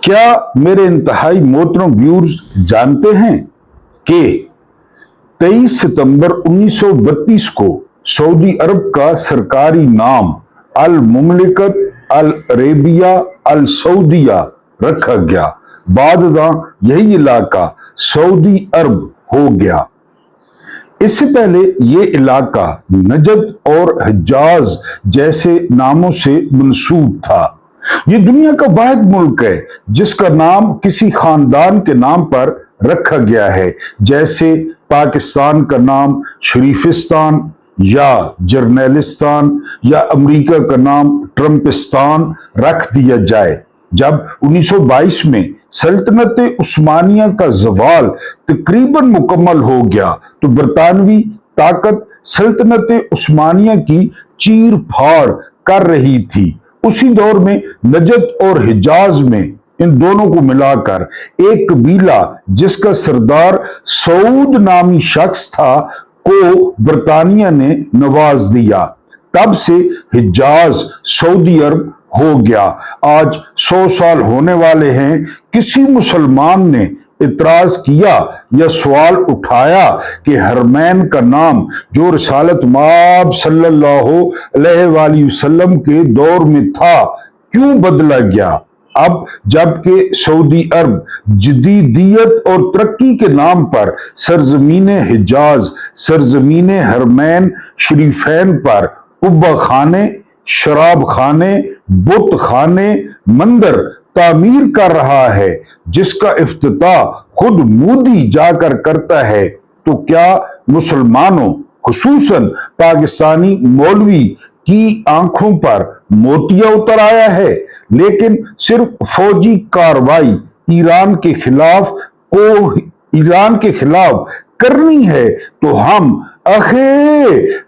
क्या मेरे इंतहाई मोहतरम व्यूअर्स जानते हैं कि 23 सितंबर 1932 को सऊदी अरब का सरकारी नाम अल मुमलिकत अल अरेबिया अल सऊदिया रखा गया। बाददा यही इलाका सऊदी अरब हो गया। इससे पहले ये इलाका नजद और हिजाज जैसे नामों से मंसूब था। ये दुनिया का वाहिद मुल्क है जिसका नाम किसी खानदान के नाम पर रखा गया है, जैसे पाकिस्तान का नाम शरीफिस्तान या जर्नलिस्तान या अमेरिका का नाम ट्रंपिस्तान रख दिया जाए। जब 1922 में सल्तनत उस्मानिया का जवाल तकरीबन मुकम्मल हो गया तो बरतानवी ताकत सल्तनत उस्मानिया की चीर फाड़ कर रही थी। उसी दौर में नजद और हिजाज में इन दोनों को मिलाकर एक कबीला जिसका सरदार सऊद नामी शख्स था को बरतानिया ने नवाज दिया। तब से हिजाज सऊदी अरब हो गया। आज 100 साल होने वाले हैं। किसी मुसलमान ने इतराज किया या सवाल उठाया कि हरमैन का नाम जो रिसालत माब सल्लल्लाहु अलैहि वसल्लम के दौर में था क्यों बदला गया? अब जबकि सऊदी अरब जदीदियत और तरक्की के नाम पर सरजमीन हिजाज, सरजमीन हरमैन शरीफैन पर कुब्बा खाने, शराब खाने, बुत खाने, मंदिर तामीर कर रहा है जिसका इफ्तिताह खुद मोदी जाकर करता है, तो क्या मुसलमानों खुसूसन पाकिस्तानी मौलवी की आंखों पर मोतिया उतर आया है? लेकिन सिर्फ फौजी कार्रवाई ईरान के खिलाफ करनी है तो हम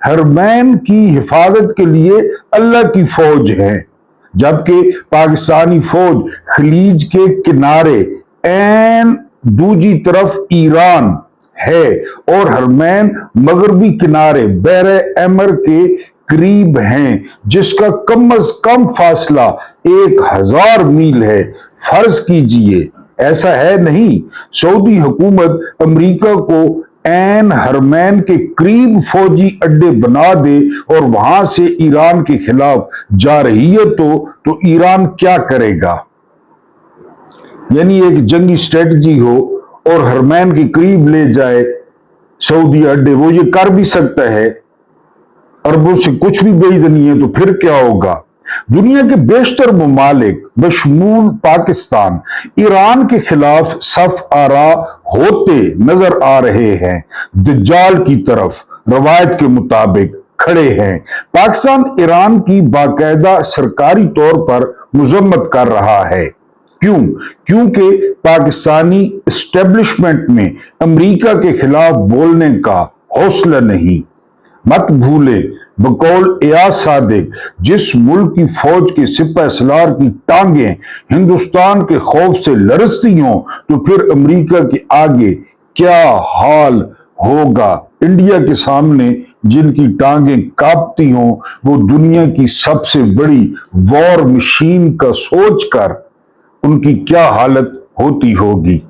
हरमैन की हिफाजत के लिए अल्लाह की फौज है, जबकि पाकिस्तानी फौज खलीज के किनारे एन दूजी तरफ ईरान है और हरमैन मगरबी किनारे बहरे अहमर के करीब हैं, जिसका कम अज कम फासला 1000 मील है। फर्ज कीजिए ऐसा है नहीं, सऊदी हुकूमत अमेरिका को एन हरमैन के करीब फौजी अड्डे बना दे और वहां से ईरान के खिलाफ जा रही है तो ईरान क्या करेगा? यानी एक जंगी स्ट्रेटजी हो और हरमैन के करीब ले जाए सऊदी अड्डे, वो ये कर भी सकता है। अरबों से कुछ भी बेईद नहीं है तो फिर क्या होगा? दुनिया के बेशतर ममालिक बशमूल पाकिस्तान ईरान के खिलाफ सफ आरा होते नजर आ रहे हैं, दज्जाल की तरफ रवायत के मुताबिक खड़े हैं। पाकिस्तान ईरान की बाकायदा सरकारी तौर पर मजम्मत कर रहा है। क्यों? क्योंकि पाकिस्तानी एस्टेब्लिशमेंट में अमेरिका के खिलाफ बोलने का हौसला नहीं। मत भूले बकौल एयाज सादिक, जिस मुल्क की फौज के सिपह सलार की टांगें हिंदुस्तान के खौफ से लरसती हों तो फिर अमेरिका के आगे क्या हाल होगा? इंडिया के सामने जिनकी टांगें कांपती हों वो दुनिया की सबसे बड़ी वॉर मशीन का सोचकर उनकी क्या हालत होती होगी।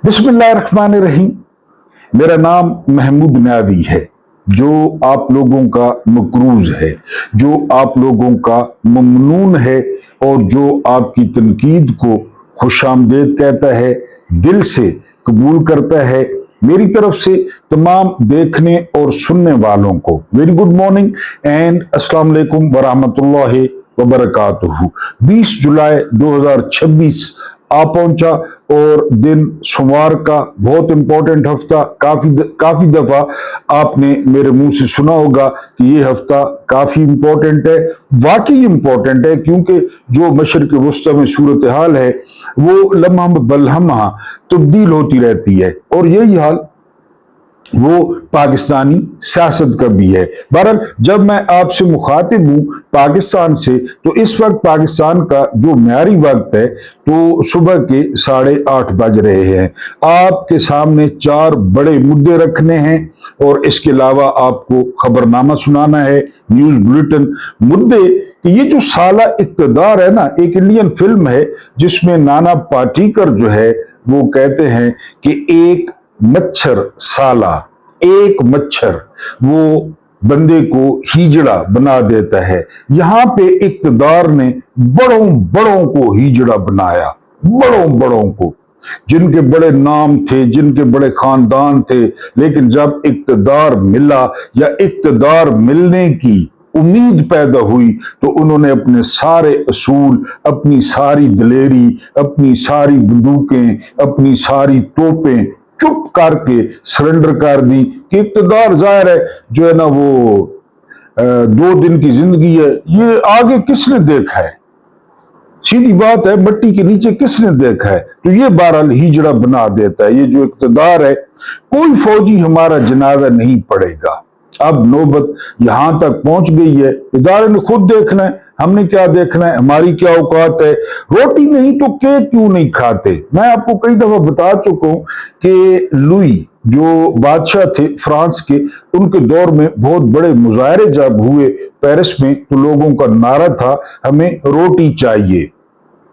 बिस्मिल्लाहिर्रहमानिर्रहीम। मेरा नाम महमूद नियाज़ी है, जो आप लोगों का मकरूज है, जो आप लोगों का ममनून है और जो आपकी तनकीद को खुशामदीद कहता है, दिल से कबूल करता है। मेरी तरफ से तमाम देखने और सुनने वालों को वेरी गुड मॉर्निंग एंड अस्सलाम वालेकुम वरहमतुल्लाहि वबरकातुहू। 20 जुलाई 2026 आ पहुंचा और दिन सोमवार का बहुत इंपॉर्टेंट हफ्ता। काफी दफा आपने मेरे मुंह से सुना होगा कि ये हफ्ता काफी इंपॉर्टेंट है। वाकई इंपॉर्टेंट है क्योंकि जो मशरिक वस्ता में सूरत हाल है वो लम्हा बलहमा तब्दील होती रहती है और यही हाल वो पाकिस्तानी सियासत का भी है। बहरहाल जब मैं आपसे मुखातिब हूँ पाकिस्तान से तो इस वक्त पाकिस्तान का जो म्यारी वक्त है तो सुबह के 8:30 बज रहे हैं। आपके सामने 4 बड़े मुद्दे रखने हैं और इसके अलावा आपको खबरनामा सुनाना है, न्यूज बुलेटिन। मुद्दे कि ये जो साला इक्तदार है ना, एक इंडियन फिल्म है जिसमें नाना पाटेकर जो है वो कहते हैं कि एक मच्छर साला, एक मच्छर वो बंदे को हिजड़ा बना देता है। यहां पे इक्तदार ने बड़ों बड़ों को हिजड़ा बनाया, बड़ों बड़ों को, जिनके बड़े नाम थे, जिनके बड़े खानदान थे, लेकिन जब इक्तदार मिला या इक्तदार मिलने की उम्मीद पैदा हुई तो उन्होंने अपने सारे असूल, अपनी सारी दिलेरी, अपनी सारी बंदूकें, अपनी सारी तोपें चुप करके सरेंडर कर दी कि इक्तदार जाहिर है जो है ना वो 2 दिन की जिंदगी है, ये आगे किसने देखा है, सीधी बात है, मट्टी के नीचे किसने देखा है। तो ये बहरहाल हिजड़ा बना देता है। ये जो इक्तदार है, कोई फौजी हमारा जनाजा नहीं पड़ेगा। अब नौबत यहां तक पहुंच गई है, इदारे ने खुद देखना है, हमने क्या देखना है, हमारी क्या औकात है। रोटी नहीं तो केक क्यों नहीं खाते। मैं आपको कई दफा बता चुका हूं कि लुई जो बादशाह थे फ्रांस के, उनके दौर में बहुत बड़े मुजाहरे जब हुए पेरिस में तो लोगों का नारा था हमें रोटी चाहिए।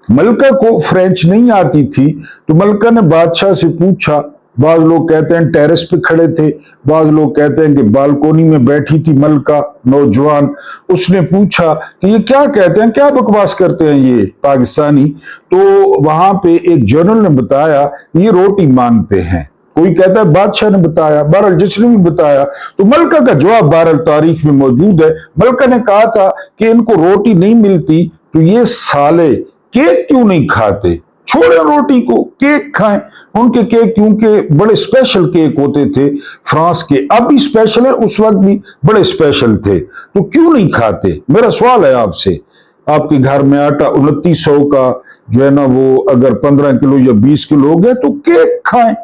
मलका को फ्रेंच नहीं आती थी तो मलका ने बादशाह से पूछा, बाद लोग कहते हैं टेरेस पे खड़े थे, बाद लोग कहते हैं कि बालकोनी में बैठी थी मलका नौजवान, उसने पूछा कि ये क्या कहते हैं, क्या बकवास करते हैं ये पाकिस्तानी। तो वहां पे एक जर्नल ने बताया ये रोटी मांगते हैं, कोई कहता है बादशाह ने बताया, बहरहाल जिसने भी बताया। तो मलका का जवाब बहरहाल तारीख में मौजूद है। मलका ने कहा था कि इनको रोटी नहीं मिलती तो ये साले केक क्यों नहीं खाते, छोड़े रोटी को, केक खाएं। उनके केक क्योंकि बड़े स्पेशल केक होते थे फ्रांस के, अब भी स्पेशल है, उस वक्त भी बड़े स्पेशल थे, तो क्यों नहीं खाते। मेरा सवाल है आपसे, आपके घर में आटा 2900 का जो है ना वो अगर 15 किलो या 20 किलो हो गया तो केक खाएं।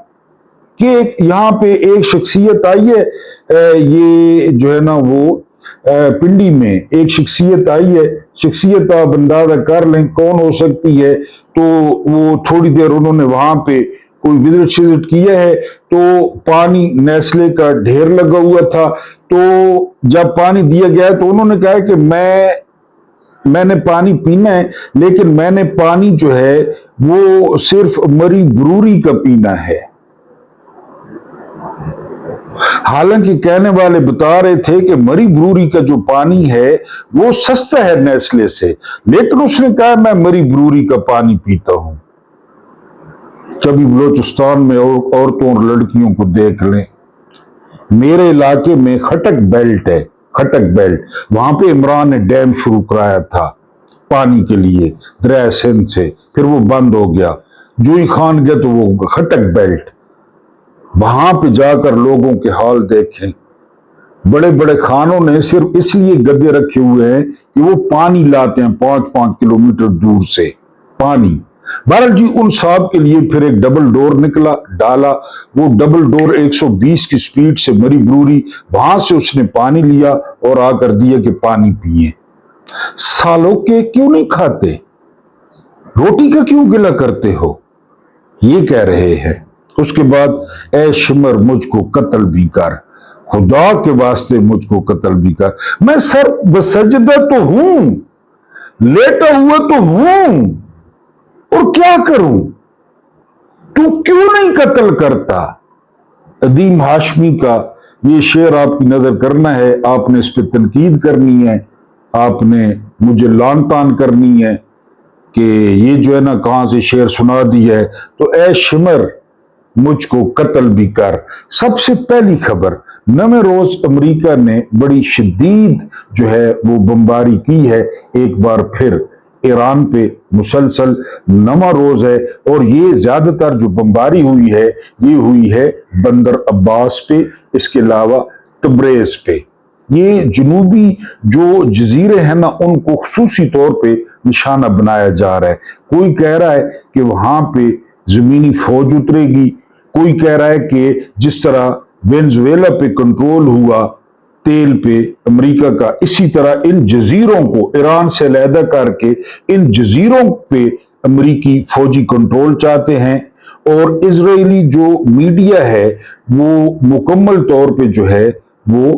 केक, यहाँ पे एक शख्सियत आई है, ये जो है ना वो पिंडी में एक शख्सियत आई है, शख्सियत आप अंदाजा कर लें कौन हो सकती है। तो वो थोड़ी देर उन्होंने वहां पे कोई विजिट शिजिट किया है तो पानी नेस्ले का ढेर लगा हुआ था, तो जब पानी दिया गया तो उन्होंने कहा कि मैंने पानी पीना है, लेकिन मैंने पानी जो है वो सिर्फ मरी ब्रूरी का पीना है। हालांकि कहने वाले बता रहे थे कि मरी ब्रूरी का जो पानी है वो सस्ता है नेस्ले से, लेकिन उसने कहा मैं मरी ब्रूरी का पानी पीता हूं। कभी बलोचिस्तान में औरतों और लड़कियों को देख लें, मेरे इलाके में खटक बेल्ट है, खटक बेल्ट, वहां पे इमरान ने डैम शुरू कराया था पानी के लिए दरिया सिंध से, फिर वो बंद हो गया, जोई खान गया तो वो खटक बेल्ट, वहां पे जाकर लोगों के हाल देखें। बड़े बड़े खानों ने सिर्फ इसलिए गद्दे रखे हुए हैं कि वो पानी लाते हैं 5-5 किलोमीटर दूर से पानी। बहरहाल जी उन साहब के लिए फिर एक डबल डोर निकला डाला, वो डबल डोर 120 की स्पीड से मरी ब्रूरी, वहां से उसने पानी लिया और आकर दिया कि पानी पिए। सालों के क्यों नहीं खाते, रोटी का क्यों गिला करते हो, ये कह रहे हैं। उसके बाद ए शिमर मुझको कत्ल भी कर, खुदा के वास्ते मुझको कत्ल भी कर, मैं सर बसजदा तो हूं, लेटा हुआ तो हूं, और क्या करूं, तू क्यों नहीं कत्ल करता। अदीम हाशमी का ये शेर आपकी नजर करना है, आपने इस पर तनकीद करनी है, आपने मुझे लान तान करनी है कि ये जो है ना कहां से शेर सुना दिया है। तो ए शिमर मुझको कत्ल भी कर। सबसे पहली खबर, नवे रोज अमेरिका ने बड़ी शदीद जो है वो बमबारी की है, एक बार फिर ईरान पे मुसलसल नवा रोज है, और ये ज्यादातर जो बमबारी हुई है ये हुई है बंदर अब्बास पे, इसके अलावा तब्रेज पे। ये जनूबी जो जजीरे हैं ना उनको खुसूसी तौर पे निशाना बनाया जा रहा है। कोई कह रहा है कि वहां पे जमीनी फौज उतरेगी, कोई कह रहा है कि जिस तरह वेनेजुएला पे कंट्रोल हुआ तेल पे अमेरिका का, इसी तरह इन जजीरों को ईरान से अलहदा करके इन जजीरों पे अमेरिकी फौजी कंट्रोल चाहते हैं। और इजरायली जो मीडिया है वो मुकम्मल तौर पे जो है वो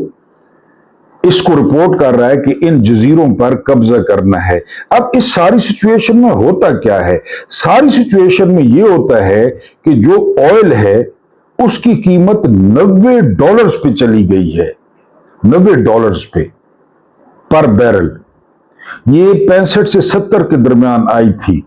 इसको रिपोर्ट कर रहा है कि इन जजीरों पर कब्जा करना है। अब इस सारी सिचुएशन में होता क्या है? सारी सिचुएशन में यह होता है कि जो ऑयल है उसकी कीमत $90 पे चली गई है, $90 पे पर बैरल। ये 65 से 70 के दरमियान आई थी।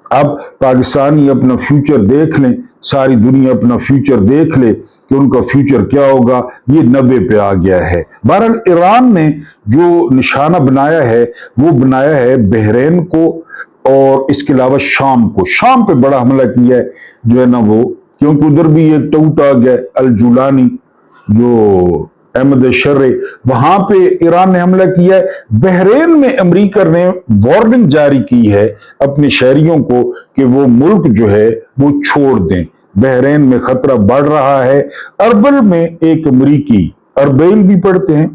अब पाकिस्तानी अपना फ्यूचर देख लें, सारी दुनिया अपना फ्यूचर देख ले कि उनका फ्यूचर क्या होगा, ये 90 पे आ गया है। बहरहाल ईरान ने जो निशाना बनाया है वो बनाया है बहरीन को और इसके अलावा शाम को। शाम पे बड़ा हमला किया है जो है ना वो, क्योंकि उधर भी एक टूट आ गया अल जुलानी जो अहमद शर्रे, वहां पे ईरान ने हमला किया है। बहरीन में अमेरिका ने वार्निंग जारी की है अपने शहरियों को कि वो मुल्क जो है वो छोड़ दें। बहरीन में खतरा बढ़ रहा है। अरबल में एक अमरीकी, अरबेल भी पढ़ते हैं,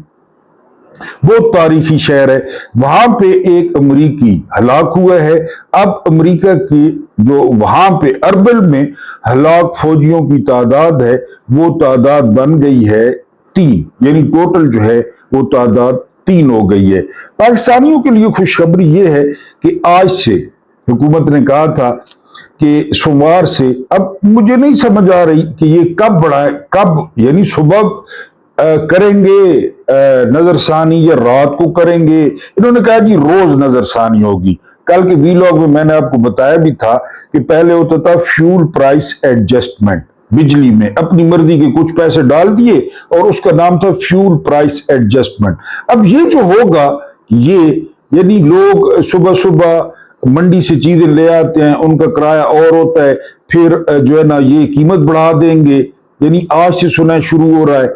बहुत तारीखी शहर है, वहां पे एक अमरीकी हलाक हुआ है। अब अमेरिका की जो वहां पे अरबल में हलाक फौजियों की तादाद है वो तादाद बन गई है 3, यानी टोटल जो है वो तादाद 3 हो गई है। पाकिस्तानियों के लिए खुशखबरी ये है कि आज से हुकूमत ने कहा था कि सोमवार से, अब मुझे नहीं समझ आ रही कि ये कब बढ़ाए, कब, यानी सुबह करेंगे नजरसानी या रात को करेंगे। इन्होंने कहा जी रोज नजरसानी होगी। कल के वीलॉग में मैंने आपको बताया भी था कि पहले होता था फ्यूल प्राइस एडजस्टमेंट, बिजली में अपनी मर्जी के कुछ पैसे डाल दिए और उसका नाम था फ्यूल प्राइस एडजस्टमेंट। अब ये जो होगा, ये यानी लोग सुबह सुबह मंडी से चीजें ले आते हैं, उनका किराया और होता है, फिर जो है ना ये कीमत बढ़ा देंगे। यानी आज से सुना शुरू हो रहा है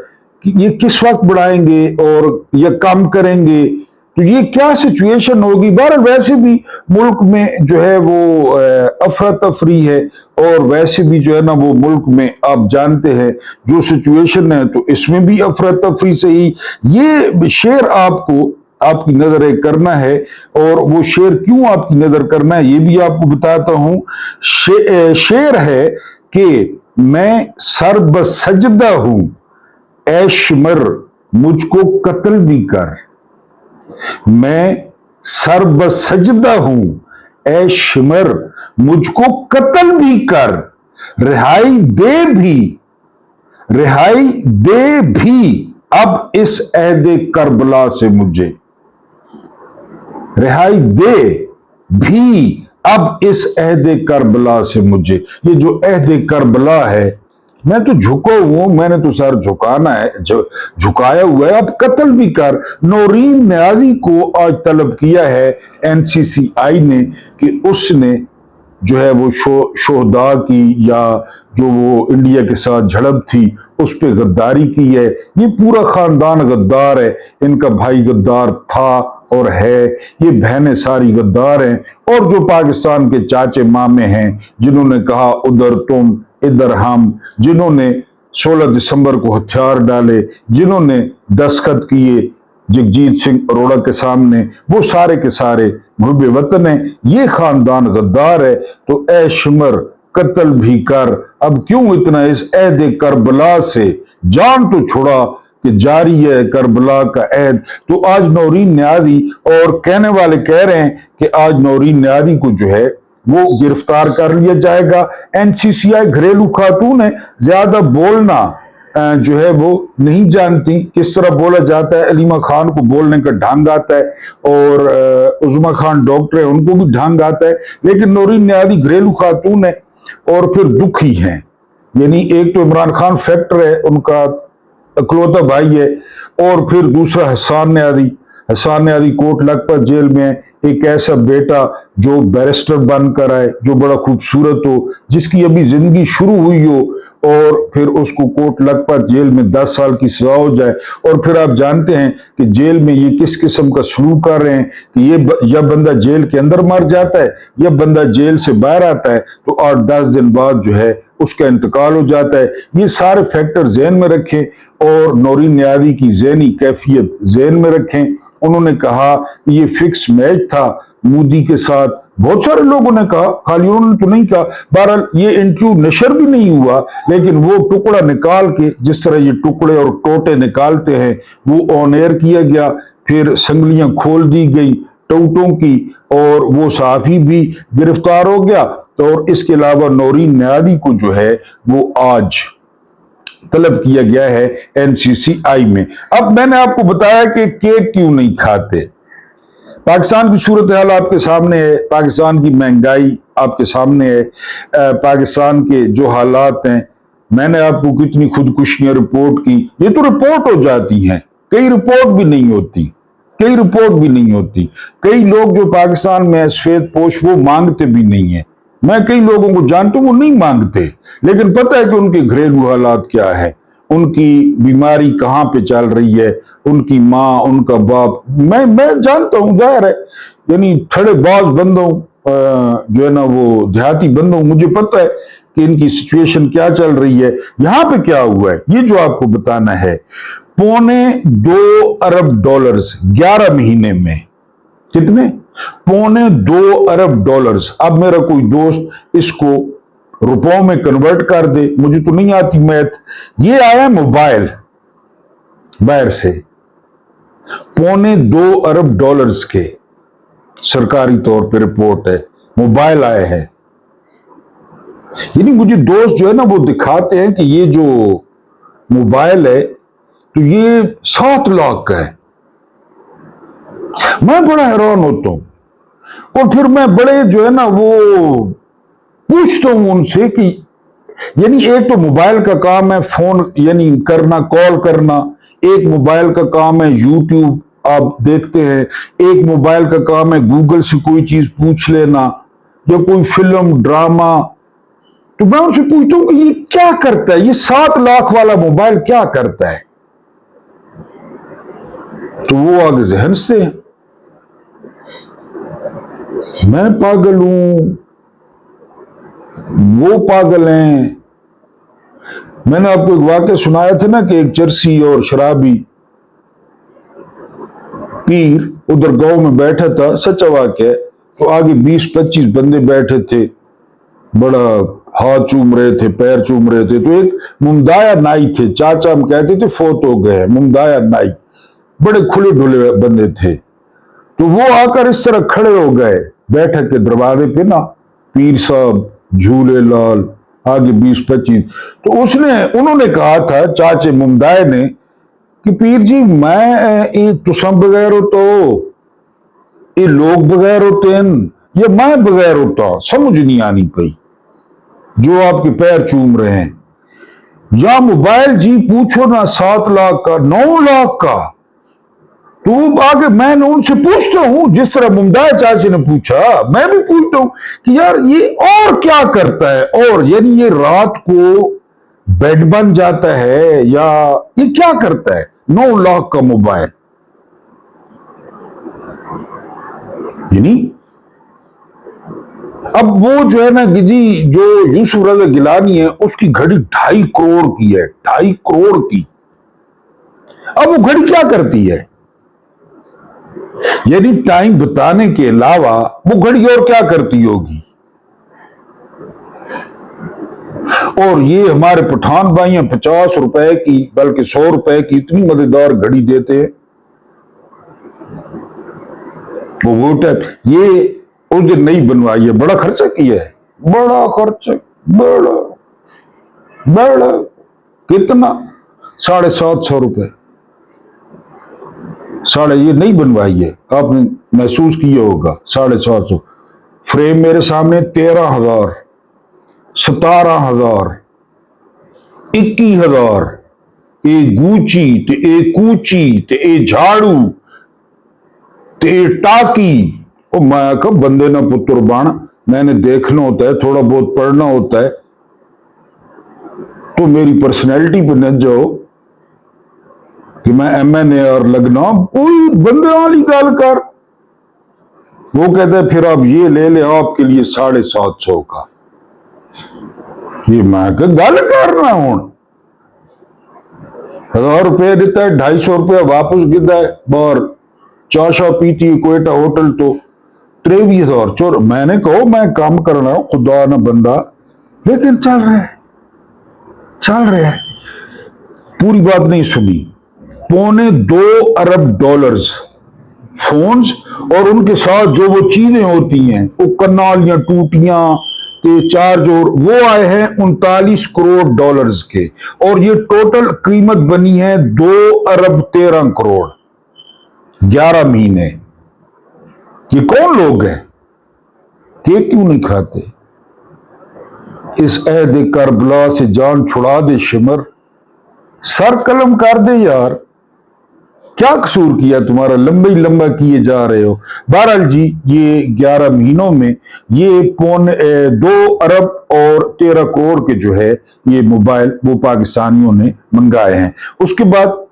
कि ये किस वक्त बढ़ाएंगे और या कम करेंगे, तो ये क्या सिचुएशन होगी। बहरहाल वैसे भी मुल्क में जो है वो अफरा तफरी है और वैसे भी जो है ना वो मुल्क में आप जानते हैं जो सिचुएशन है, तो इसमें भी अफरा तफरी से ही ये शेर आपको आपकी नजर करना है। और वो शेर क्यों आपकी नजर करना है ये भी आपको बताता हूं। शेर है कि मैं सर बसजदा हूं, ऐ शिमर मुझको कत्ल भी कर। मैं सर बसजदा हूं, ऐ शिमर मुझको कत्ल भी कर। रिहाई दे भी, रिहाई दे भी अब इस अहदे करबला से मुझे। रिहाई दे भी अब इस अहदे करबला से मुझे। ये जो अहदे करबला है, मैं तो झुका हुआ हूं, मैंने तो सर झुकाना है, झुकाया हुआ है, अब कत्ल भी कर। नौरीन नियाज़ी को आज तलब किया है एनसीसीआई ने कि उसने जो है वो शोहदा की या जो वो इंडिया के साथ झड़प थी उस पर गद्दारी की है। ये पूरा खानदान गद्दार है, इनका भाई गद्दार था और है, ये बहनें सारी गद्दार हैं। और जो पाकिस्तान के चाचे मामे हैं जिन्होंने कहा उधर तुम इधर हम, जिन्होंने 16 दिसंबर को हथियार डाले, जिन्होंने दस्तखत किए जगजीत सिंह अरोड़ा के सामने, वो सारे के सारे मुहब्बे वतन हैं। ये खानदान गद्दार है, तो ऐ शिमर कत्ल भी कर। अब क्यों इतना इस अहद करबला से जान तो छुड़ा कि जारी है करबला का अहद। तो आज नौरीन नियाज़ी, और कहने वाले कह रहे हैं कि आज नौरीन नियाज़ी को जो है वो गिरफ्तार कर लिया जाएगा। एनसीसीआई घरेलू खातून है, ज्यादा बोलना जो है वो नहीं जानती, किस तरह बोला जाता है। अलीमा खान को बोलने का ढंग आता है और उज़मा खान डॉक्टर है, उनको भी ढंग आता है, लेकिन नौरीन नियाज़ी घरेलू खातून है और फिर दुखी हैं। यानी एक तो इमरान खान फैक्टर है, उनका इकलौता भाई है, और फिर दूसरा हसन नियाज़ी। हसन नियाज़ी कोट लखपत जेल में है। एक ऐसा बेटा जो बैरिस्टर बनकर आए, जो बड़ा खूबसूरत हो, जिसकी अभी जिंदगी शुरू हुई हो, और फिर उसको कोट लखपत जेल में 10 साल की सजा हो जाए। और फिर आप जानते हैं कि जेल में ये किस किस्म का सलूक कर रहे हैं कि ये या बंदा जेल के अंदर मर जाता है या बंदा जेल से बाहर आता है तो 8-10 दिन बाद जो है उसका इंतकाल हो जाता है। ये सारे फैक्टर ज़हन में रखें और नौरीन नियाज़ी की ज़हनी कैफियत ज़हन में रखें। उन्होंने कहा कि ये फिक्स मैच था मोदी के साथ, बहुत सारे लोगों ने कहा, खाली उन्होंने तो नहीं कहा। बहरहाल ये इंटरव्यू नशर भी नहीं हुआ, लेकिन वो टुकड़ा निकाल के, जिस तरह ये टुकड़े और टोटे निकालते हैं, वो ऑन एयर किया गया, फिर संगलियां खोल दी गई टोटों की, और वो सहाफी भी गिरफ्तार हो गया। और इसके अलावा नौरीन न्यादी को जो है वो आज तलब किया गया है एनसीसीआई में। अब मैंने आपको बताया कि केक क्यों नहीं खाते। पाकिस्तान की सूरत हाल आपके सामने है, पाकिस्तान की महंगाई आपके सामने है, पाकिस्तान के जो हालात हैं। मैंने आपको कितनी खुदकुशियां रिपोर्ट की, ये तो रिपोर्ट हो जाती हैं, कई रिपोर्ट भी नहीं होती, कई रिपोर्ट भी नहीं होती। कई लोग जो पाकिस्तान में सफेद पोश वो मांगते भी नहीं है। मैं कई लोगों को जानता हूं वो नहीं मांगते, लेकिन पता है कि उनके घरेलू हालात क्या है, उनकी बीमारी कहाँ पे चल रही है, उनकी माँ, उनका बाप। मैं जानता हूँ, जाहिर है, यानी थोड़े बाज बंदों जो है ना वो देहाती बंदों, मुझे पता है कि इनकी सिचुएशन क्या चल रही है। यहां पे क्या हुआ है ये जो आपको बताना है। $2.25 अरब 11 महीने में, कितने? $2.25 अरब। अब मेरा कोई दोस्त इसको रुपयों में कन्वर्ट कर दे, मुझे तो नहीं आती मैथ। ये आया मोबाइल बाहर से, $2.25 अरब के सरकारी तौर पे रिपोर्ट है, मोबाइल आए हैं। यानी मुझे दोस्त जो है ना वो दिखाते हैं कि ये जो मोबाइल है तो ये 7 लाख का है। मैं बड़ा हैरान होता हूं, और फिर मैं बड़े जो है ना वो पूछता हूं उनसे कि यानी एक तो मोबाइल का काम है फोन यानी करना, कॉल करना, एक मोबाइल का काम है यूट्यूब आप देखते हैं, एक मोबाइल का काम है गूगल से कोई चीज पूछ लेना या कोई फिल्म ड्रामा। तो मैं उनसे पूछता हूं कि ये क्या करता है, ये 7 लाख वाला मोबाइल क्या करता है? तो वो आगे जहन से मैं पागल हूं, वो पागल हैं। मैंने आपको एक वाक्य सुनाया था ना कि एक चरसी और शराबी पीर उधर गांव में बैठा था, सच्चा वाक्य है। तो आगे 20-25 बंदे बैठे थे, बड़ा हाथ चूम रहे थे, पैर चूम रहे थे। तो एक मुमदाया नाई थे, चाचा हम कहते थे, फोत हो गए, मुमदाया नाई, बड़े खुले ढुले बंदे थे। तो वो आकर इस तरह खड़े हो गए बैठक के दरवाजे पे ना, पीर साहब, झूले लाल, आगे 20-25। तो उन्होंने कहा था, चाचे मुमदाय ने, कि पीर जी मैं तुसम बगैर होता हो, ये लोग बगैर होते हैं, ये मैं बगैर होता, समझ नहीं आनी पई जो आपके पैर चूम रहे हैं। या मोबाइल जी पूछो ना 7 लाख का, 9 लाख का। तो आगे मैं उनसे पूछता हूं जिस तरह मुमदाय चाची ने पूछा, मैं भी पूछता हूं कि यार ये और क्या करता है, और यानी ये रात को बेड बन जाता है या ये क्या करता है? 9 लाख का मोबाइल। यानी अब वो जो है ना जी, जो यूसुफ रजा गिलानी है, उसकी घड़ी 2.5 करोड़ की है, 2.5 करोड़ की। अब वो घड़ी क्या करती है? यानी टाइम बताने के अलावा वो घड़ी और क्या करती होगी? और ये हमारे पठान भाई हैं 50 रुपए की, बल्कि 100 रुपए की इतनी मजेदार घड़ी देते हैं। वो टाइप ये उस दिन नहीं बनवाई है, बड़ा खर्चा किया है, बड़ा खर्चा, बड़ा कितना, 750 रुपए। ये नहीं बनवाई है, आपने महसूस किया होगा, 750। फ्रेम मेरे सामने 13,000, 17,000, 21,000। ए गूची ते ए कूची ते ए झाड़ू ते ए टाकी। और मैं कब बंदे ना पुत्र बाण, मैंने देखना होता है, थोड़ा बहुत पढ़ना होता है, तो मेरी पर्सनैलिटी पे न जाओ कि मैं MNA लगना, कोई बंदे वाली गाल कर। वो कहता है फिर आप ये ले ले आपके लिए 750 का। ये मैं गल करना हूं, 1000 रुपया देता है, 250 रुपया वापस गिरता है। बाहर चाशा पीती है कोयटा होटल, तो 23 और चोर। मैंने कहो मैं काम कर रहा हूं, खुदा न बंदा, लेकिन चल रहा है, चल रहा है। पूरी बात नहीं सुनी। $2.25 अरब फोन्स, और उनके साथ जो वो चीजें होती हैं, वो कनालियां, टूटियां के चार्ज, और वो आए हैं $39 करोड़ के। और ये टोटल कीमत बनी है 2 अरब 13 करोड़, 11 महीने। ये कौन लोग हैं? केक क्यों नहीं खाते? इस अहद करबला से जान छुड़ा दे शिमर, सर कलम कर दे यार। क्या कसूर किया तुम्हारा, लंबे ही लंबा किए जा रहे हो। बहरहाल जी, ये 11 महीनों में ये 2 अरब 13 करोड़ के जो है ये मोबाइल वो पाकिस्तानियों ने मंगाए हैं। उसके बाद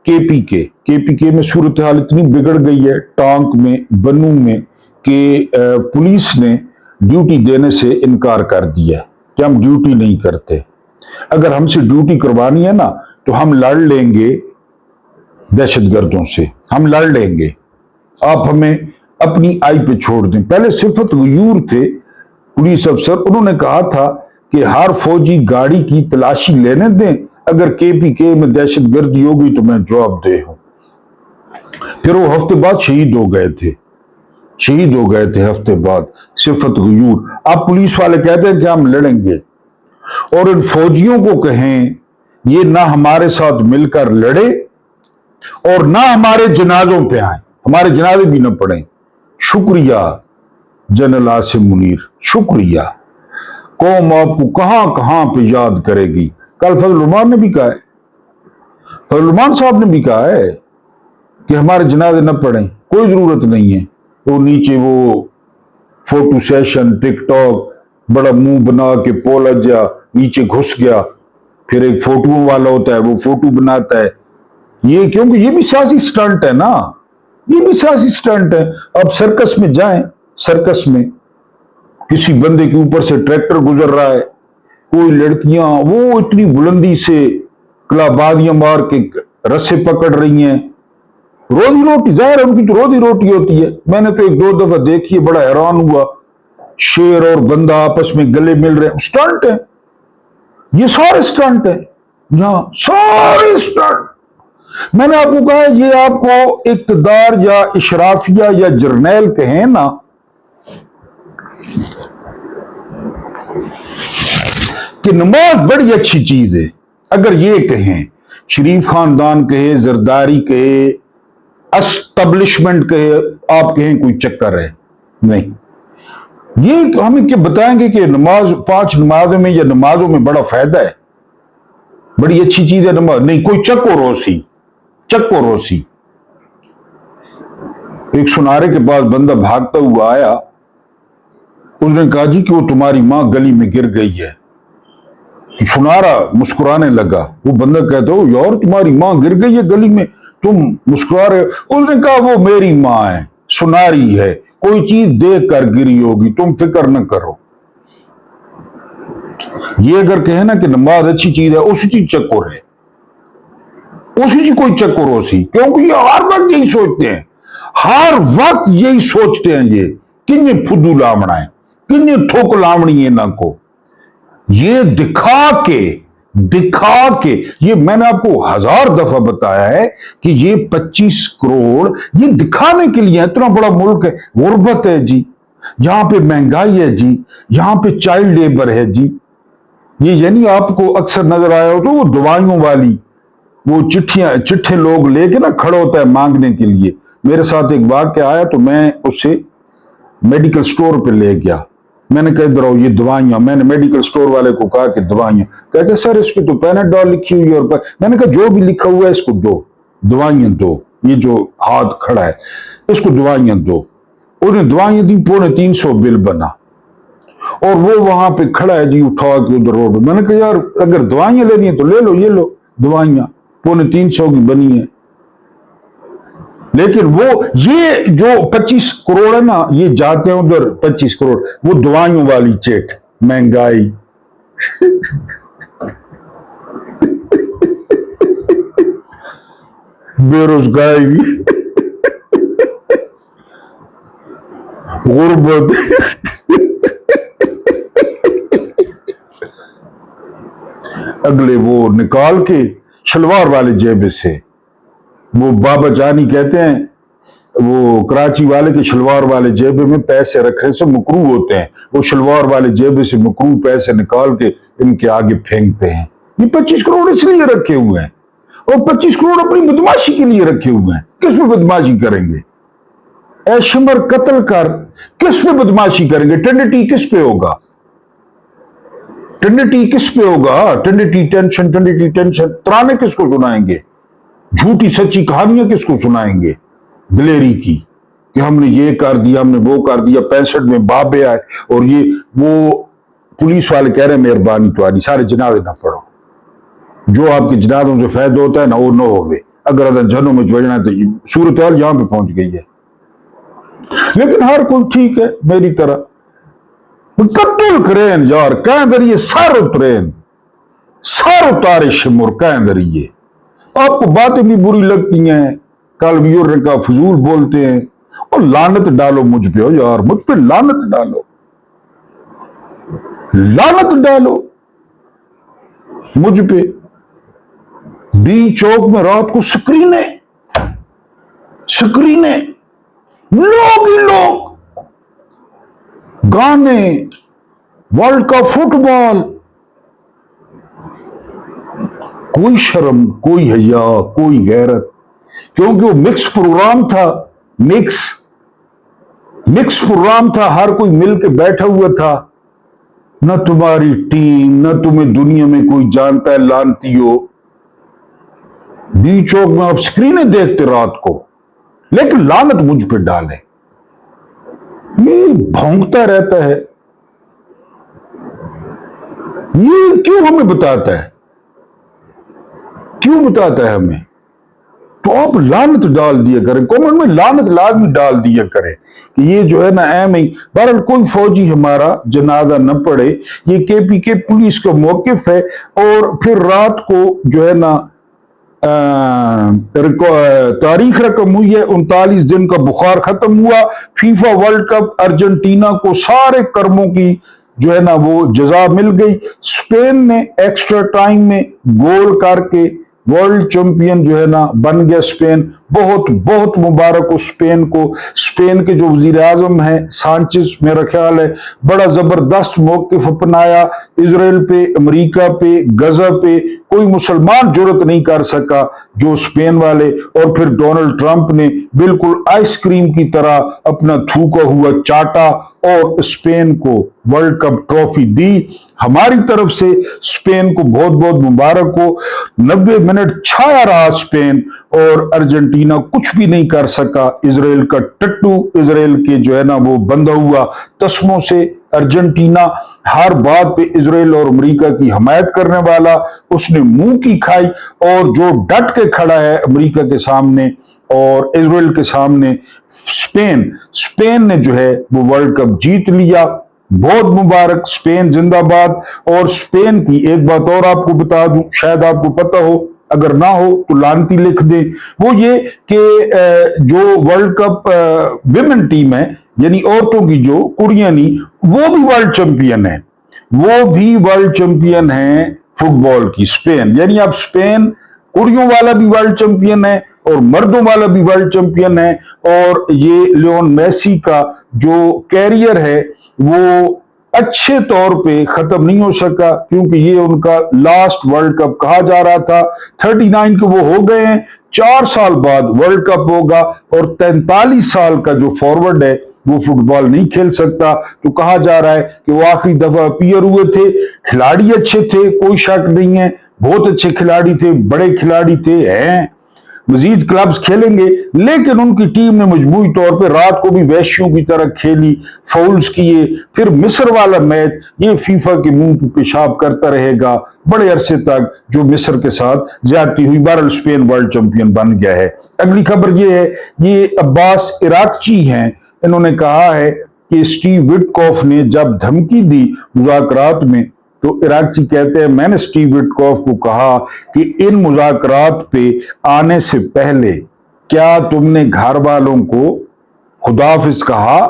केपीके में सूरत हाल इतनी बिगड़ गई है, टांक में, बनू में, कि पुलिस ने ड्यूटी देने से इनकार कर दिया कि हम ड्यूटी नहीं करते। अगर हमसे ड्यूटी करवानी है ना तो हम लड़ लेंगे दहशतगर्दों से, हम लड़ लेंगे, आप हमें अपनी आई पे छोड़ दें। पहले सिफत गयूर थे पुलिस अफसर, उन्होंने कहा था कि हर फौजी गाड़ी की तलाशी लेने दें, अगर केपीके में दहशतगर्दी होगी तो मैं जवाब दे हूं। फिर वो हफ्ते बाद शहीद हो गए थे, शहीद हो गए थे हफ्ते बाद सिफत गयूर। अब पुलिस वाले कहते हैं कि हम लड़ेंगे, और इन फौजियों को कहें ये ना हमारे साथ मिलकर लड़े और ना हमारे जनाजों पे आए, हमारे जनाजे भी ना पड़े। शुक्रिया जनरल आसिम मुनीर, शुक्रिया। कौम आपको कहां कहां पे याद करेगी। कल फजल रहमान ने भी कहा है, फजल रहमान साहब ने भी कहा है कि हमारे जनाजे न पड़े, कोई जरूरत नहीं है। वो नीचे वो फोटो सेशन, टिकटॉक, बड़ा मुंह बना के पोला जा नीचे घुस गया, फिर एक फोटो वाला होता है वो फोटो बनाता है। ये क्योंकि ये भी सियासी स्टंट है ना, ये भी सियासी स्टंट है। अब सर्कस में जाएं, सर्कस में किसी बंदे के ऊपर से ट्रैक्टर गुजर रहा है, कोई लड़कियां वो इतनी बुलंदी से कलाबादियां मार के रस्से पकड़ रही हैं, रोजी रोटी, जाहिर उनकी तो रोजी रोटी होती है। मैंने तो 1-2 दफा देखी है, बड़ा हैरान हुआ, शेर और बंदा आपस में गले मिल रहे हैं। स्टंट है, ये सारे स्टंट है, यहां सारे स्टंट। मैंने आपको कहा ये आपको इक्तदार या इशराफिया या जर्नैल कहें ना, कि नमाज बड़ी अच्छी चीज है, अगर ये कहें, शरीफ खानदान कहे, जरदारी कहे, एस्टेब्लिशमेंट कहे, आप कहें कोई चक्कर है नहीं। ये हमें क्या बताएंगे कि नमाज 5 नमाजों में या नमाजों में बड़ा फायदा है, बड़ी अच्छी चीज है नमाज? नहीं, कोई चक्को रोसी, चक्को रोसी। एक सुनारे के पास बंदा भागता हुआ आया, उसने कहा जी कि वो तुम्हारी मां गली में गिर गई है। सुनारा मुस्कुराने लगा। वो बंदा कहता हो यार तुम्हारी मां गिर गई है गली में, तुम मुस्कुरा रहे हो? उसने कहा वो मेरी मां है, सुनारी है, कोई चीज देख कर गिरी होगी, तुम फिक्र न करो। ये अगर कहे ना कि नमाज अच्छी चीज है, उसी चीज चक्कर है, उसी चीज कोई चक्कर होसी, क्योंकि ये हर वक्त यही सोचते हैं, हर वक्त यही सोचते हैं ये किन्ने फुदू लामना है, किन्ने थोक लामनी है ना को, ये दिखा के ये मैंने आपको 1000 दफा बताया है कि ये 25 करोड़ ये दिखाने के लिए, इतना बड़ा मुल्क है, गुर्बत है जी, यहां पे महंगाई है जी, यहां पे चाइल्ड लेबर है जी। ये यानी आपको अक्सर नजर आया हो तो वो दवाइयों वाली वो चिट्ठे लोग लेके ना खड़ा होता है मांगने के लिए। मेरे साथ एक वाक़या आया तो मैं उससे मेडिकल स्टोर पे ले गया, मैंने कहा इधर आओ ये दवाइयां, मैंने मेडिकल स्टोर वाले को कहा कि दवाइयां, कहते सर इस पे तो पैनाडॉल लिखी हुई है, और मैंने कहा जो भी लिखा हुआ है इसको दो, दवाइयां दो, ये जो हाथ खड़ा है इसको दवाइयां दो। उन्हें दवाइयां दी, 350 बिल बना, और वो वहां पे खड़ा है जी उठा के उधर रोड। मैंने कहा यार अगर दवाइयां लेनी है तो ले लो, ये लो दवाइयां, 350 की बनी है। लेकिन वो ये जो 25 करोड़ है ना, ये जाते हैं उधर 25 करोड़ वो दवाइयों वाली चेट, महंगाई। बेरोजगारी, गुर्बत अगले वो निकाल के शलवार वाले जेब से, वो बाबा जानी कहते हैं वो कराची वाले के शलवार वाले जेब में पैसे रखने से मकरू होते हैं, वो शलवार वाले जेब से मकरू पैसे निकाल के इनके आगे फेंकते हैं। ये 25 करोड़ इसलिए रखे हुए हैं, और 25 करोड़ अपनी बदमाशी के लिए रखे हुए हैं। किस पे बदमाशी करेंगे? ऐशमर कत्ल कर, किस पे बदमाशी करेंगे? ट्रिनिटी किस पे होगा? ट्रिनिटी किस पे होगा? ट्रिनिटी टेंशन तराने किसको सुनाएंगे? झूठी सच्ची कहानियां किसको सुनाएंगे दिलेरी की कि हमने ये कर दिया, हमने वो कर दिया, 65 में बाबे आए, और ये वो पुलिस वाले कह रहे हैं मेहरबानी तुम्हारी सारे जनाजे ना पढ़ो, जो आपके जनाजों से फायदा होता है ना वो न होवे, अगर अगर जनों में जुड़ना तो सूरत हाल यहां पे पहुंच गई है। लेकिन हर कोई ठीक है मेरी तरह कत्ल करें यार, कह दरिए सर उतरेन, सर उतारे शिमुर कह दरिए। आपको बातें भी बुरी लगती हैं, कल भी का फजूल बोलते हैं, और लानत डालो मुझ पे हो यार, मुझ पे लानत डालो, लानत डालो मुझ पे। बी चौक में रात को स्क्रीनें लोग ही लोग, गाने, वर्ल्ड का फुटबॉल, कोई शर्म, कोई हया, कोई गैरत, क्योंकि वो मिक्स प्रोग्राम था, मिक्स प्रोग्राम था, हर कोई मिलके बैठा हुआ था। न तुम्हारी टीम, न तुम्हें दुनिया में कोई जानता है लानती हो। बी चौक में आप स्क्रीनें देखते रात को, लेकिन लानत मुझ पे डाले। ये भौंकता रहता है, ये क्यों हमें बताता है, क्यों बताता है हमें? तो आप लानत डाल दिया करें, कमेंट में लानत लाजमी डाल दिया करें कि ये जो है ना एम ही। बहरहाल कोई फौजी हमारा जनाजा न पड़े, ये केपीके पुलिस का मौकिफ है। और फिर रात को जो है ना तारीख रकम हुई है, 39 दिन का बुखार खत्म हुआ। फीफा वर्ल्ड कप अर्जेंटीना को सारे कर्मों की जो है ना वो जजा मिल गई। स्पेन ने एक्स्ट्रा टाइम में गोल करके वर्ल्ड चैंपियन जो है ना बन गया स्पेन। बहुत बहुत मुबारक हो स्पेन को। स्पेन के जो वजीर आजम है सांचेस, मेरा ख्याल है बड़ा जबरदस्त मौकिफ अपनाया। इजराइल पे, अमेरिका पे, गजा पे कोई मुसलमान जुर्रत नहीं कर सका जो स्पेन वाले। और फिर डोनाल्ड ट्रंप ने बिल्कुल आइसक्रीम की तरह अपना थूका हुआ चाटा और स्पेन को वर्ल्ड कप ट्रॉफी दी। हमारी तरफ से स्पेन को बहुत बहुत मुबारक हो। 90 मिनट छाया रहा स्पेन, और अर्जेंटीना कुछ भी नहीं कर सका। इजराइल का टट्टू, इजराइल के जो है ना वो बंधा हुआ तस्मों से। अर्जेंटीना हर बात पे इजराइल और अमेरिका की हमायत करने वाला, उसने मुंह की खाई। और जो डट के खड़ा है अमेरिका के सामने और इजराइल के सामने, स्पेन ने जो है वो वर्ल्ड कप जीत लिया। बहुत मुबारक, स्पेन जिंदाबाद। और स्पेन की एक बात और आपको बता दूं, शायद आपको पता हो, अगर ना हो तो लानती लिख दे, वो ये कि जो वर्ल्ड कप विमेन टीम है, यानी औरतों की, जो कुड़ियानी, वो भी वर्ल्ड चैंपियन है, वो भी वर्ल्ड चैंपियन है फुटबॉल की, स्पेन। यानी अब स्पेन कुड़ियों वाला भी वर्ल्ड चैंपियन है और मर्दों वाला भी वर्ल्ड चैंपियन है। और ये लियोन मेसी का जो कैरियर है वो अच्छे तौर पे खत्म नहीं हो सका, क्योंकि ये उनका लास्ट वर्ल्ड कप कहा जा रहा था। 39 के वो हो गए हैं, 4 साल बाद वर्ल्ड कप होगा। और 43 साल का जो फॉरवर्ड है वो फुटबॉल नहीं खेल सकता। तो कहा जा रहा है कि वो आखिरी दफा अपीयर हुए थे। खिलाड़ी अच्छे थे, कोई शक नहीं है, बहुत अच्छे खिलाड़ी थे, बड़े खिलाड़ी थे, हैं मजीद क्लब्स खेलेंगे। लेकिन उनकी टीम ने मजबूरी तौर पे रात को भी वैश्यों की तरह खेली, फाउल्स किए। फिर मिस्र वाला मैच, ये फीफा के मुंह पे पेशाब करता रहेगा बड़े अरसे तक, जो मिस्र के साथ ज्यादती हुई। बहरहाल स्पेन वर्ल्ड चैंपियन बन गया है। अगली खबर ये है, ये अब्बास इराकची हैं, इन्होंने कहा है कि स्टीव विटकॉफ ने जब धमकी दी मुज़ाकरात में, तो इराकची कहते हैं मैंने स्टीव विटकॉफ को कहा कि इन मुज़ाकरात पे आने से पहले क्या तुमने घर वालों को खुदाफिज कहा?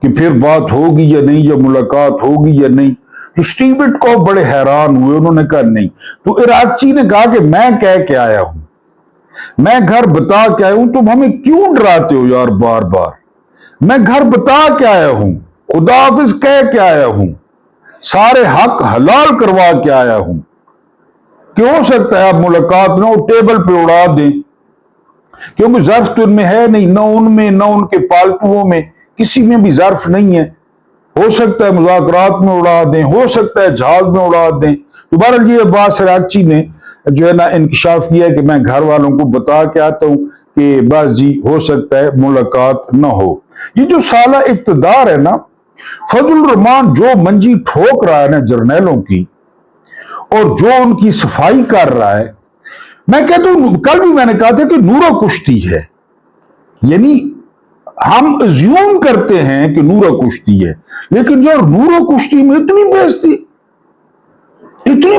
کہ پھر بات ہوگی یا نہیں، یا ملاقات ہوگی یا نہیں. تو اسٹیو وٹکاف بڑے حیران ہوئے. انہوں نے کہا نہیں. تو عراقچی نے کہا کہ میں کہہ کے آیا ہوں، میں گھر بتا کے آیا ہوں، تم ہمیں کیوں ڈراتے ہو یار بار بار؟ میں گھر بتا کے آیا ہوں، خدا حافظ کہہ کے آیا ہوں، سارے حق حلال کروا کے آیا ہوں، کہ ہو سکتا ہے آپ ملاقات نہ ہو، ٹیبل پہ اڑا دیں، کیونکہ ظرف تو ان میں ہے نہیں، نہ ان میں نہ ان کے پالتوؤں میں، کسی میں بھی ظرف نہیں ہے. ہو سکتا ہے مذاکرات میں اڑا دیں، ہو سکتا ہے جہاز میں اڑا دیں. تو بہرحال یہ عباس عراقچی نے جو ہے نا انکشاف کیا کہ میں گھر والوں کو بتا کے آتا ہوں کہ بس جی ہو سکتا ہے ملاقات نہ ہو. یہ جو سالہ اقتدار ہے نا، فضل الرحمان جو منجی ٹھوک رہا ہے نا جرنیلوں کی، اور جو ان کی صفائی کر رہا ہے، میں کہتا ہوں، کل بھی میں نے کہا تھا کہ نورا کشتی ہے. یعنی ہم ازیوم کرتے ہیں کہ نورا کشتی ہے، لیکن یار نورا کشتی میں اتنی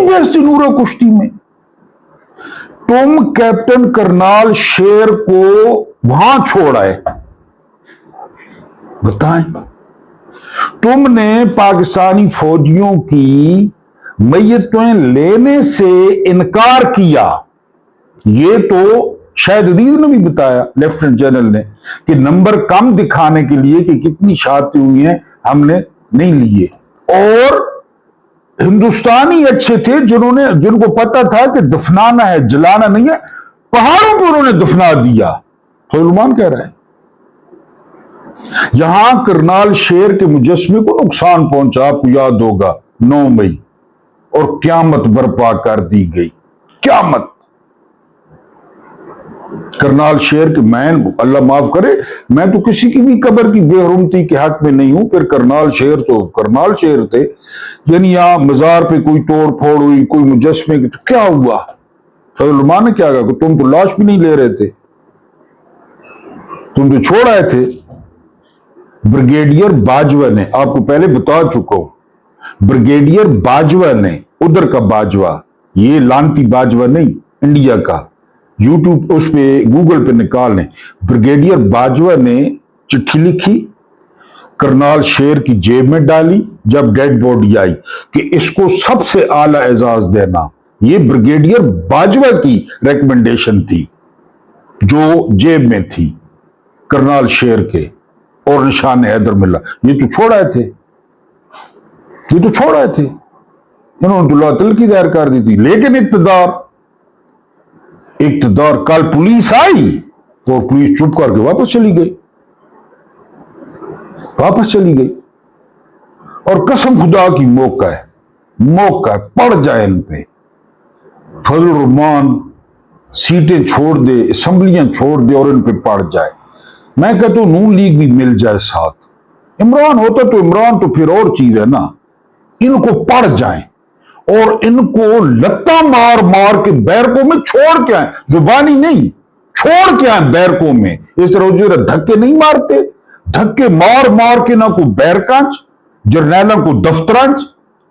بیزتی نورا کشتی میں. تم کیپٹن کرنال شیر کو وہاں چھوڑ آئے، بتائیں. تم نے پاکستانی فوجیوں کی میتیں لینے سے انکار کیا. یہ تو شاہد عزیز نے بھی بتایا، لیفٹیننٹ جنرل نے، کہ نمبر کم دکھانے کے لیے کہ کتنی شہادتیں ہوئی ہیں ہم نے نہیں لیے. اور ہندوستانی اچھے تھے جن کو پتا تھا کہ دفنانا ہے، جلانا نہیں ہے، پہاڑوں پر انہوں نے دفنا دیا. سلیمان کہہ رہا ہے یہاں کرنال شیر کے مجسمے کو نقصان پہنچا، آپ کو یاد ہوگا 9 مئی، اور قیامت برپا کر دی گئی. قیامت. کرنال شیر کے میں اللہ معاف کرے، میں تو کسی کی بھی قبر کی بے حرمتی کے حق میں نہیں ہوں، پھر کرنال شیر تو کرنال شیر تھے. یعنی یہاں مزار پہ کوئی توڑ پھوڑ ہوئی، کوئی مجسمے کی، تو کیا ہوا؟ فضل الرحمان نے کیا کہا کہ تم تو لاش بھی نہیں لے رہے تھے، تم تو چھوڑ آئے تھے. بریگیڈیئر باجوہ نے، آپ کو پہلے بتا چکا ہوں، بریگیڈیئر باجوہ نے، ادھر کا باجوہ، یہ لانتی باجوہ نہیں، انڈیا کا، یوٹیوب اس پہ گوگل پہ نکال لیں. بریگیڈیئر باجوہ نے چٹھی لکھی، کرنال شیر کی جیب میں ڈالی جب ڈیڈ باڈی آئی کہ اس کو سب سے اعلی اعزاز دینا. یہ بریگیڈیئر باجوہ کی ریکمنڈیشن تھی جو جیب میں تھی کرنال شیر کے، اور نشان حیدر ملا. یہ تو چھوڑ آئے تھے، انہوں نے تو اللہ تلقی دائر کر دی تھی. لیکن اقتدار کل پولیس آئی اور پولیس چپ کر کے واپس چلی گئی. اور قسم خدا کی موقع پڑ جائے ان پہ. فضل الرحمان سیٹیں چھوڑ دے، اسمبلیاں چھوڑ دے اور ان پہ پڑ جائے. میں کہتا ہوں نون لیگ بھی مل جائے ساتھ. عمران ہوتا تو عمران تو پھر اور چیز ہے نا. ان کو پڑ جائیں اور ان کو لتا مار کے بیرکوں میں چھوڑ کے آئیں، زبانی نہیں، چھوڑ کے آئیں بیرکوں میں. اس طرح جو دھکے نہیں مارتے، دھکے مار کے نہ کو بیرکانچ، جرنیلوں کو دفترانچ،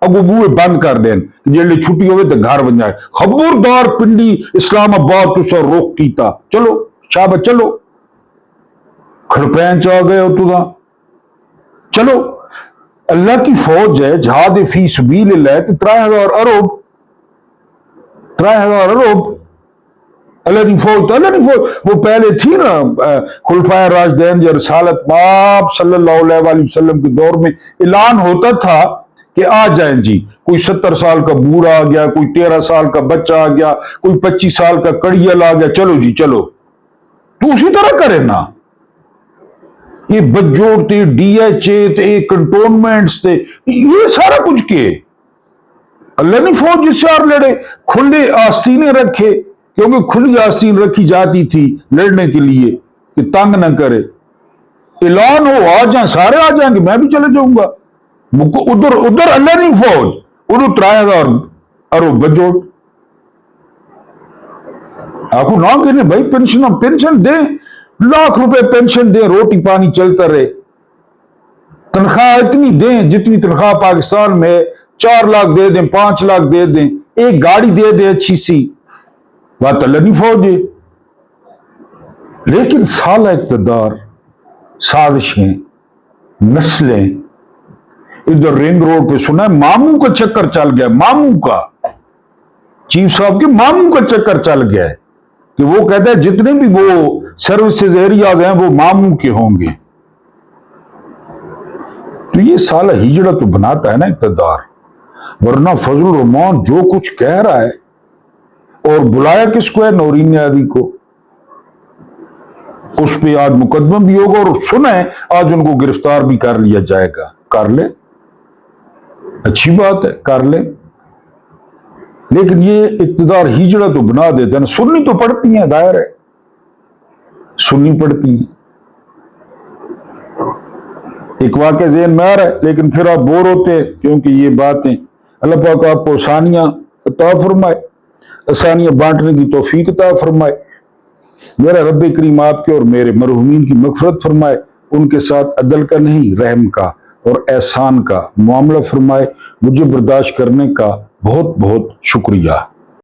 اگو بوئے بند کر دیں، جیلے چھٹی ہوئے تو گھر بن جائے. خبردار پنڈی اسلام آباد تو سر روک کیتا، چلو شابہ چلو، کھڑپین چاہ گئے ہو تو چلو. اللہ کی فوج ہے، جہاد فی سبیل اللہ، 3000 ارب اللہ کی فوج. وہ پہلے تھی نا خلفائے راشدین، جو رسالت آپ صلی اللہ علیہ وسلم کے دور میں اعلان ہوتا تھا کہ آ جائیں جی، کوئی 70 سال کا بوڑھا آ گیا، کوئی 13 سال کا بچہ آ گیا، کوئی 25 سال کا کڑیل آ گیا، چلو جی چلو. تو اسی طرح کرے نا. یہ بجوڑ تھے، ڈی ایچ اے، کنٹونمنٹس تھے، یہ سارا کچھ کیے. اللہ نے فوج جس سے اور لڑے، کھلے آستینیں رکھے، کیونکہ کھلی آستین رکھی جاتی تھی لڑنے کے لیے کہ تنگ نہ کرے. اعلان ہو آ جائیں، سارے آ جائیں گے، میں بھی چلے جاؤں گا. ادھر اللہ نہیں فوج، ادھر 3000 ارب بجوڑ. آپ کو نہ کہنے بھائی پینشن دیں، لاکھ روپے پینشن دیں، روٹی پانی چلتا رہے. تنخواہ اتنی دیں جتنی تنخواہ پاکستان میں 4 لاکھ دے دیں، 5 لاکھ دے دیں، ایک گاڑی دے دیں اچھی سی، بات اللہ نہیں فوج ہے. لیکن سالہ اقتدار، سازشیں، नस्लें, इधर रिंग रोड पे सुना है मामू का चक्कर चल गया, मामू का, चीफ साहब के मामू का चक्कर चल गया है कि वो कहता है जितने भी वो सर्विसेज एरियाज हैं वो मामू के होंगे। तो ये साला हिजड़ा तो बनाता है ना इक़्तिदार, वरना फजलुर रहमान जो कुछ कह रहा है, और बुलाया किसको है, नौरीन नियाज़ी को, उस पे आज मुकदमा भी होगा और सुना है आज उनको गिरफ्तार भी कर लिया जाएगा। कर ले, अच्छी बात है, कर ले, लेकिन ये इक़्तिदार हिजड़ा तो बना देता है ना। सुन्नी तो पढ़ती है, दायर है, सुन्नी पढ़ती है। एक वाक़या ज़हन में आ रहा है, लेकिन फिर आप बोर होते हैं, क्योंकि ये बातें अल्लाह पाक आपको आसानियां अता फरमाए, आसानियां बांटने की तौफीक अता फरमाए। मेरा रब्बे करीम आपके और मेरे मरहूमीन की मग़फ़िरत फरमाए, उनके साथ अदल का नहीं रहम का और एहसान का मामला फरमाए। मुझे बर्दाश्त करने का बहुत बहुत शुक्रिया।